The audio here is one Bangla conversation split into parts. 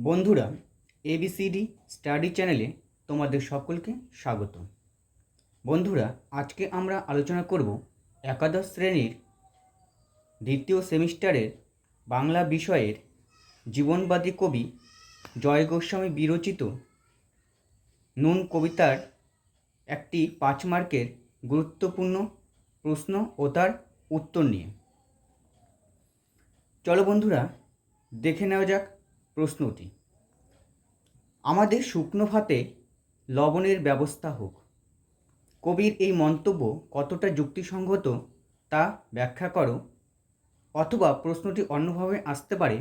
বন্ধুরা, এবিসিডি স্টাডি চ্যানেলে তোমাদের সকলকে স্বাগত। বন্ধুরা, আজকে আমরা আলোচনা করব একাদশ শ্রেণীর দ্বিতীয় সেমিস্টারের বাংলা বিষয়ের জীবনবাদী কবি জয় গোস্বামী বিরচিত নুন কবিতার একটি 5 মার্কের গুরুত্বপূর্ণ প্রশ্ন ও তার উত্তর নিয়ে। চলো বন্ধুরা, দেখে নেওয়া যাক প্রশ্নটি। আমাদের শুকনো ভাতে লবণের ব্যবস্থা হোক। কবির এই মন্তব্য কতটা যুক্তিসঙ্গত তা ব্যাখ্যা করো। অথবা প্রশ্নটি অন্যভাবে আসতে পারে,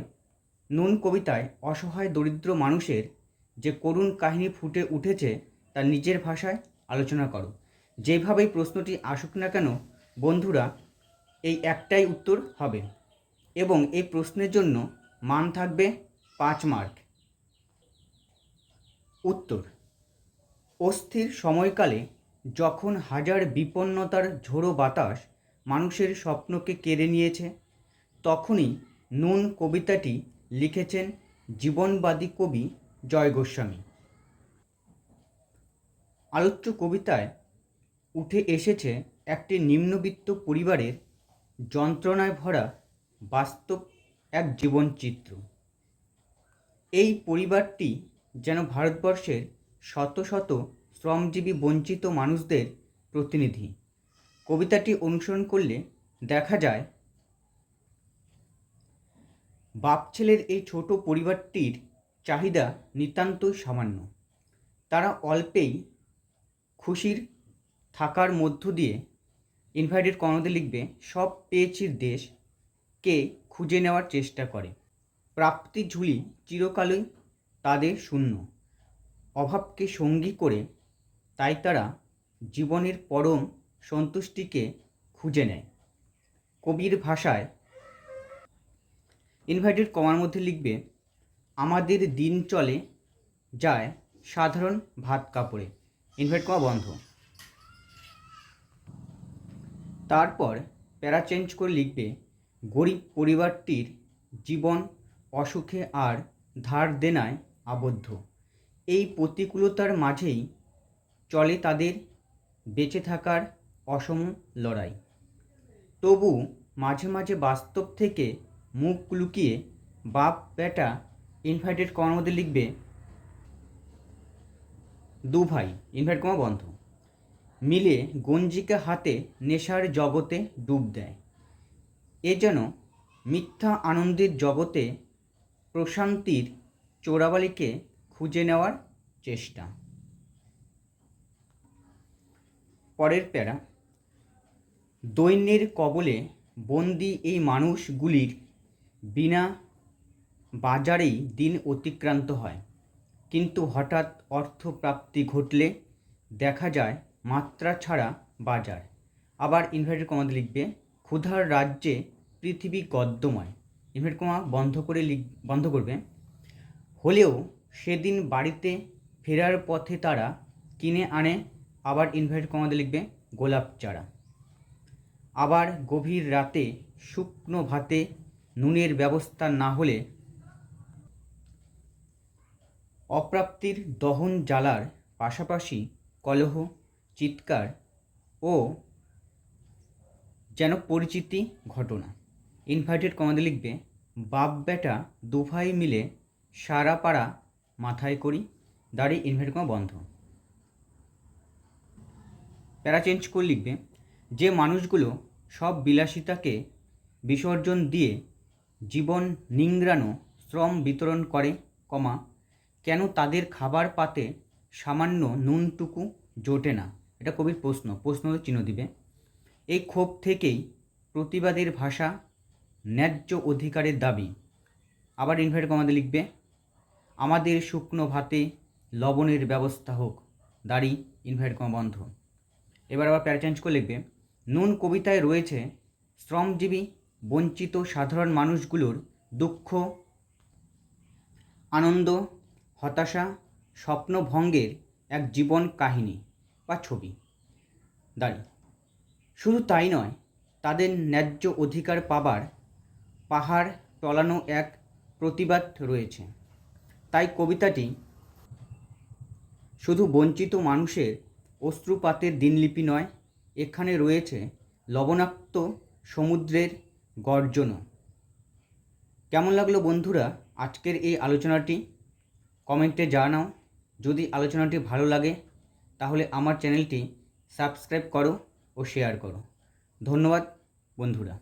নুন কবিতায় অসহায় দরিদ্র মানুষের যে করুণ কাহিনী ফুটে উঠেছে তা নিজের ভাষায় আলোচনা করো। যেভাবেই প্রশ্নটি আসুক না কেন বন্ধুরা, এই একটাই উত্তর হবে এবং এই প্রশ্নের জন্য মান থাকবে 5 মার্ক। উত্তর: অস্থির সময়কালে যখন হাজার বিপন্নতার ঝোড়ো বাতাস মানুষের স্বপ্নকে কেড়ে নিয়েছে, তখনই নুন কবিতাটি লিখেছেন জীবনবাদী কবি জয় গোস্বামী। আলোচ্য কবিতায় উঠে এসেছে একটি নিম্নবিত্ত পরিবারের যন্ত্রণায় ভরা বাস্তব এক জীবনচিত্র। এই পরিবারটি যেন ভারতবর্ষের শত শত শ্রমজীবী বঞ্চিত মানুষদের প্রতিনিধি। কবিতাটি অনুসরণ করলে দেখা যায় বাপ ছেলের এই ছোট পরিবারটির চাহিদা নিতান্তই সামান্য। তারা অল্পেই খুশির থাকার মধ্য দিয়ে ইনভার্টেড কর্ণতে লিখবে সব পেয়েছির দেশকে খুঁজে নেওয়ার চেষ্টা করে। প্রাপ্তির ঝুলি চিরকালই তাদের শূন্য। অভাবকে সঙ্গী করে তাই তারা জীবনের পরম সন্তুষ্টিকে খুঁজে নেয়। কবির ভাষায় ইনভার্টেড কমার মধ্যে লিখবে আমাদের দিন চলে যায় সাধারণ ভাত কাপড়ে, ইনভার্টেড কমা বন্ধ। তারপর প্যারা চেঞ্জ করে লিখবে গরিব পরিবারটির জীবন অসুখে আর ধার দেনায় আবদ্ধ। এই প্রতিকূলতার মাঝেই চলে তাদের বেঁচে থাকার অসম লড়াই। তবু মাঝে মাঝে বাস্তব থেকে মুখ লুকিয়ে বাপ বেটা ইনভার্টেড কমার মধ্যে লিখবে দু ভাই, ইনভার্টেড কমা বন্ধ, মিলে গঞ্জিকা হাতে নেশার জগতে ডুব দেয়। এ যেন মিথ্যা আনন্দের জগতে প্রশান্তির চোরাবালিকে খুঁজে নেওয়ার চেষ্টা। পরের প্যারা, দৈন্যের কবলে বন্দি এই মানুষগুলির বিনা বাজারেই দিন অতিক্রান্ত হয়, কিন্তু হঠাৎ অর্থপ্রাপ্তি ঘটলে দেখা যায় মাত্রা ছাড়া বাজার। আবার ইনভার্টেড কমাতে লিখবে ক্ষুধার রাজ্যে পৃথিবী গদ্যময়, ইনভার্টেড কমা বন্ধ করবে। হলেও সেদিন বাড়িতে ফেরার পথে তারা কিনে আনে, আবার ইনভার্টেড কমাতে লিখবে গোলাপ চারা। আবার গভীর রাতে শুকনো ভাতে নুনের ব্যবস্থা না হলে অপ্রাপ্তির দহন জ্বালার পাশাপাশি কলহ, চিৎকার ও যেন পরিচিতি ঘটনা। ইনভার্টেড কমাতে লিখবে বাপ বেটা দুভাই মিলে সারা পাড়া মাথায় করি, দাড়ি, ইনভার্টেড কমা বন্ধ। প্যারা চেঞ্জ করে লিখবে যে মানুষগুলো সব বিলাসিতাকে বিসর্জন দিয়ে জীবন নিংড়ানো শ্রম বিতরণ করে, কমা কেন তাদের খাবার পাতে সামান্য নুনটুকু জোটে না। এটা কবির প্রশ্ন চিহ্ন দিবে। এই ক্ষোভ থেকেই প্রতিবাদের ভাষা, ন্যায্য অধিকারের দাবি। আবার ইনভার্টেড কমাতে লিখবে আমাদের শুকনো ভাতে লবণের ব্যবস্থা হোক, দাড়ি, ইনভার্টেড কমা বন্ধ। এবার আবার প্যারা চেঞ্জ করে লিখবে নুন কবিতায় রয়েছে শ্রমজীবী বঞ্চিত সাধারণ মানুষগুলোর দুঃখ, আনন্দ, হতাশা, স্বপ্নভঙ্গের এক জীবন কাহিনী বা ছবি, দাঁড়ি। শুধু তাই নয়, তাদের ন্যায্য অধিকার পাবার পাহাড় টলানো এক প্রতিবাদ রয়েছে। তাই কবিতাটি শুধু বঞ্চিত মানুষের অশ্রুপাতের দিনলিপি নয়, এখানে রয়েছে লবণাক্ত সমুদ্রের গর্জনও। কেমন লাগলো বন্ধুরা আজকের এই আলোচনাটি? কমেন্টে জানাও। যদি আলোচনাটি ভালো লাগে তাহলে আমার চ্যানেলটি সাবস্ক্রাইব করো ও শেয়ার করো। ধন্যবাদ বন্ধুরা।